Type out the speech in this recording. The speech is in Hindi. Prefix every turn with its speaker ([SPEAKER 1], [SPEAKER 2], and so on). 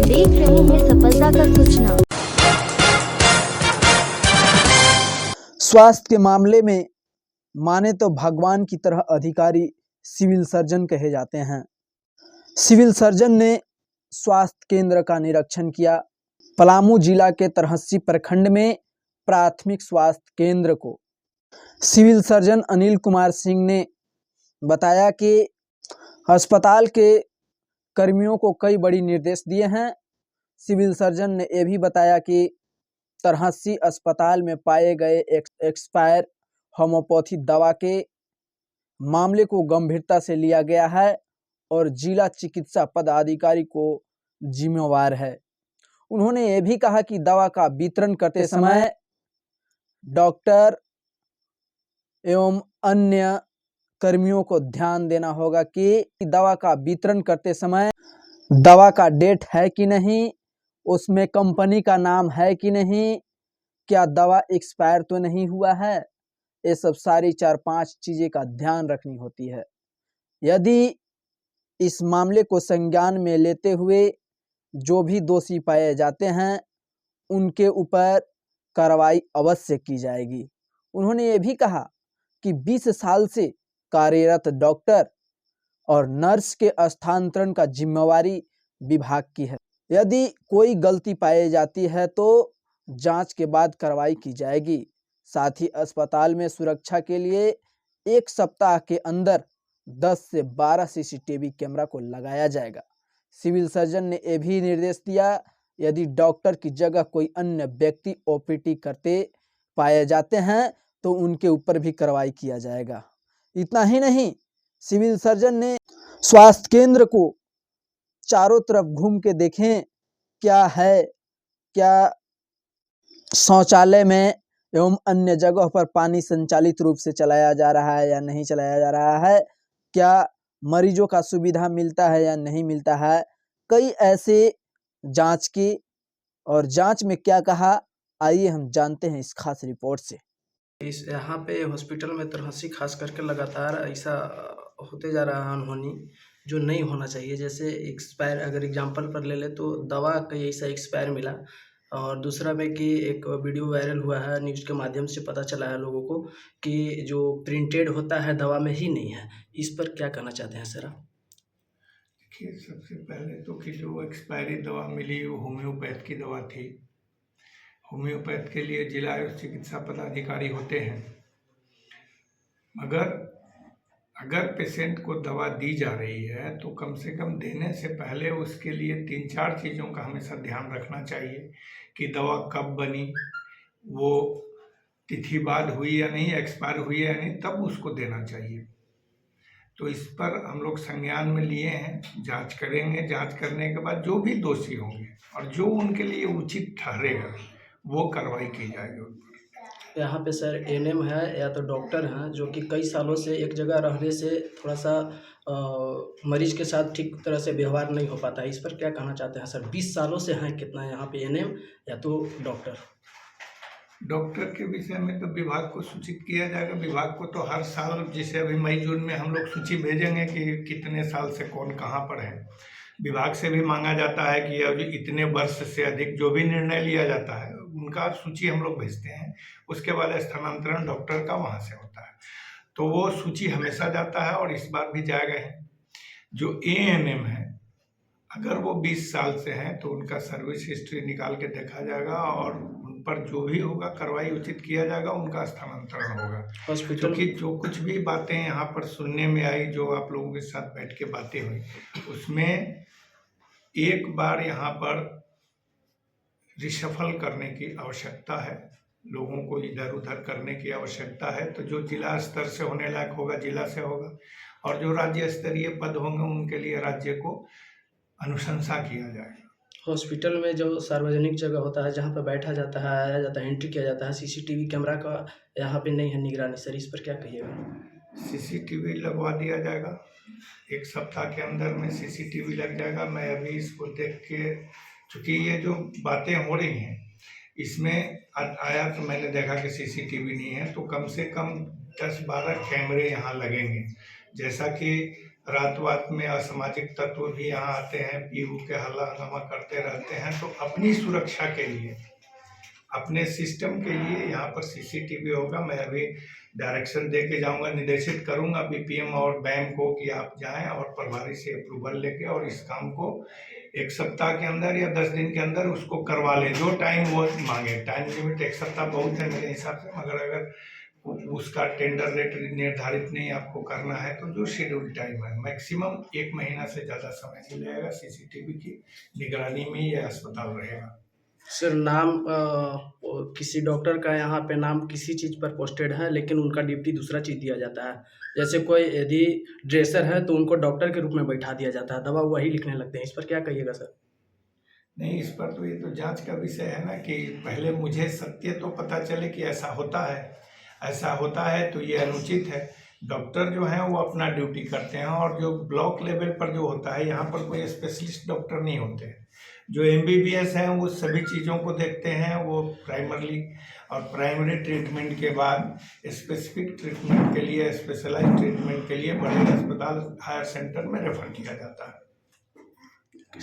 [SPEAKER 1] देख रहे हैं सफलता का सूचना।
[SPEAKER 2] स्वास्थ्य के मामले में माने तो भगवान की तरह अधिकारी सिविल सर्जन कहे जाते हैं। सिविल सर्जन ने स्वास्थ्य केंद्र का निरीक्षण किया। पलामू जिला के तरहसी प्रखंड में प्राथमिक स्वास्थ्य केंद्र को सिविल सर्जन अनिल कुमार सिंह ने बताया कि अस्पताल के कर्मियों को कई बड़ी निर्देश दिए हैं। सिविल सर्जन ने यह भी बताया कि तरहसी अस्पताल में पाए गए एक्सपायर होम्योपैथी दवा के मामले को गंभीरता से लिया गया है और जिला चिकित्सा पदाधिकारी को जिम्मेवार है। उन्होंने ये भी कहा कि दवा का वितरण करते समय डॉक्टर एवं अन्य कर्मियों को ध्यान देना होगा कि दवा का वितरण करते समय दवा का डेट है कि नहीं, उसमें कंपनी का नाम है कि नहीं, क्या दवा एक्सपायर तो नहीं हुआ है। ये सब सारी 4-5 चीज़ें का ध्यान रखनी होती है। यदि इस मामले को संज्ञान में लेते हुए जो भी दोषी पाए जाते हैं उनके ऊपर कार्रवाई अवश्य की जाएगी। उन्होंने ये भी कहा कि 20 साल से कार्यरत डॉक्टर और नर्स के स्थानांतरण का जिम्मेवारी विभाग की है। यदि कोई गलती पाई जाती है तो जांच के बाद कार्रवाई की जाएगी। साथ ही अस्पताल में सुरक्षा के लिए 1 सप्ताह के अंदर 10 से 12 सीसीटीवी कैमरा को लगाया जाएगा। सिविल सर्जन ने यह भी निर्देश दिया, यदि डॉक्टर की जगह कोई अन्य व्यक्ति ओपीटी करते पाए जाते हैं तो उनके ऊपर भी कार्रवाई किया जाएगा। इतना ही नहीं, सिविल सर्जन ने स्वास्थ्य केंद्र को चारों तरफ घूम के देखें क्या है, क्या शौचालय में एवं अन्य जगह पर पानी संचालित रूप से चलाया जा रहा है या नहीं चलाया जा रहा है, क्या मरीजों का सुविधा मिलता है या नहीं मिलता है। कई ऐसे जांच की और जांच में क्या कहा, आइए हम जानते हैं इस खास रिपोर्ट से।
[SPEAKER 3] इस यहाँ पे हॉस्पिटल में तरहसी खास करके लगातार ऐसा होते जा रहा है अनहोनी जो नहीं होना चाहिए। जैसे एक्सपायर अगर एग्जांपल पर ले ले तो दवा का ऐसा एक्सपायर मिला, और दूसरा में कि एक वीडियो वायरल हुआ है, न्यूज़ के माध्यम से पता चला है लोगों को कि जो प्रिंटेड होता है दवा में ही नहीं है। इस पर क्या कहना चाहते हैं सर आप?
[SPEAKER 4] देखिए, सबसे पहले तो कि जो एक्सपायरी दवा मिली वो होम्योपैथ की दवा थी। होम्योपैथ के लिए जिला चिकित्सा पदाधिकारी होते हैं, मगर अगर पेशेंट को दवा दी जा रही है तो कम से कम देने से पहले उसके लिए 3-4 चीज़ों का हमेशा ध्यान रखना चाहिए कि दवा कब बनी, वो तिथि बाद हुई या नहीं, एक्सपायर हुई या नहीं, तब उसको देना चाहिए। तो इस पर हम लोग संज्ञान में लिए हैं, जांच करेंगे। जांच करने के बाद जो भी दोषी होंगे और जो उनके लिए उचित ठहरेगा वो कार्रवाई की जाएगी उन पर।
[SPEAKER 3] यहाँ पे सर एएनएम है या तो डॉक्टर हैं जो कि कई सालों से एक जगह रहने से थोड़ा सा मरीज के साथ ठीक तरह से व्यवहार नहीं हो पाता है। इस पर क्या कहना चाहते हैं सर? 20 सालों से हैं कितना यहाँ पे एएनएम या तो
[SPEAKER 4] डॉक्टर के विषय में तो विभाग को सूचित किया जाएगा। विभाग को तो हर साल, जैसे अभी मई जून में हम लोग सूची भेजेंगे कि कितने साल से कौन कहाँ पर है। विभाग से भी मांगा जाता है कि अब इतने वर्ष से अधिक जो भी निर्णय लिया जाता है उनका सूची हम लोग भेजते हैं। उसके बाद स्थानांतरण डॉक्टर का वहाँ से होता है, तो वो सूची हमेशा जाता है और इस बार भी जाएगा ही। जो एएनएम है, अगर वो 20 साल से हैं तो उनका सर्विस हिस्ट्री निकाल के देखा जाएगा और उन पर जो भी होगा कार्रवाई उचित किया जाएगा, उनका स्थानांतरण होगा। क्योंकि जो कुछ भी बातें यहाँ पर सुनने में आई, जो आप लोगों के साथ बैठ के बातें हुई, उसमें एक बार यहाँ पर रिशफल करने की आवश्यकता है, लोगों को इधर उधर करने की आवश्यकता है। तो जो जिला स्तर से होने लायक होगा जिला से होगा, और जो राज्य स्तरीय पद होंगे उनके लिए राज्य को अनुशंसा किया जाएगा।
[SPEAKER 3] हॉस्पिटल में जो सार्वजनिक जगह होता है जहाँ पर बैठा जाता है, आया जाता है, एंट्री किया जाता है, सीसीटीवी कैमरा का यहाँ पे नहीं है निगरानी। सर इस पर क्या कहिएगा?
[SPEAKER 4] सीसीटीवी लगवा दिया जाएगा, 1 सप्ताह के अंदर में सीसीटीवी लग जाएगा। मैं अभी इसको देख के, चूँकि ये जो बातें हो रही हैं इसमें आया तो मैंने देखा कि सीसीटीवी नहीं है, तो कम से कम 10-12 कैमरे यहाँ लगेंगे जैसा कि रात रात में असामाजिक तत्व भी यहाँ आते हैं, पी ऊ के हल्ला हंगामा करते रहते हैं, तो अपनी सुरक्षा के लिए, अपने सिस्टम के लिए यहाँ पर सीसीटीवी होगा। मैं अभी डायरेक्शन दे के जाऊँगा, निर्देशित करूँगा बीपीएम और बैम को कि आप जाएं और प्रभारी से अप्रूवल लेके और इस काम को 1 सप्ताह के अंदर या 10 दिन के अंदर उसको करवा लें, जो टाइम वो मांगे। टाइम लिमिट 1 सप्ताह बहुत है मेरे हिसाब से, मगर अगर उसका टेंडर रेट निर्धारित नहीं आपको करना है तो जो शेड्यूल टाइम है, मैक्सिमम 1 महीना से ज़्यादा समय नहीं लगेगा। सीसीटीवी की निगरानी में ये अस्पताल रहेगा।
[SPEAKER 3] सर नाम किसी डॉक्टर का यहाँ पे नाम किसी चीज़ पर पोस्टेड है, लेकिन उनका ड्यूटी दूसरा चीज़ दिया जाता है। जैसे कोई यदि ड्रेसर है तो उनको डॉक्टर के रूप में बैठा दिया जाता है, दवा वही लिखने लगते हैं। इस पर क्या कहिएगा सर?
[SPEAKER 4] नहीं, इस पर तो ये तो जांच का विषय है ना, कि पहले मुझे सत्य तो पता चले कि ऐसा होता है। ऐसा होता है तो ये अनुचित है। डॉक्टर जो हैं वो अपना ड्यूटी करते हैं, और जो ब्लॉक लेवल पर जो होता है, यहाँ पर कोई स्पेशलिस्ट डॉक्टर नहीं होते। जो MBBS हैं वो सभी चीज़ों को देखते हैं, वो प्राइमरली, और प्राइमरी ट्रीटमेंट के बाद स्पेसिफिक ट्रीटमेंट के लिए, स्पेशलाइज ट्रीटमेंट के लिए बड़े अस्पताल, हायर सेंटर में रेफर किया जाता है।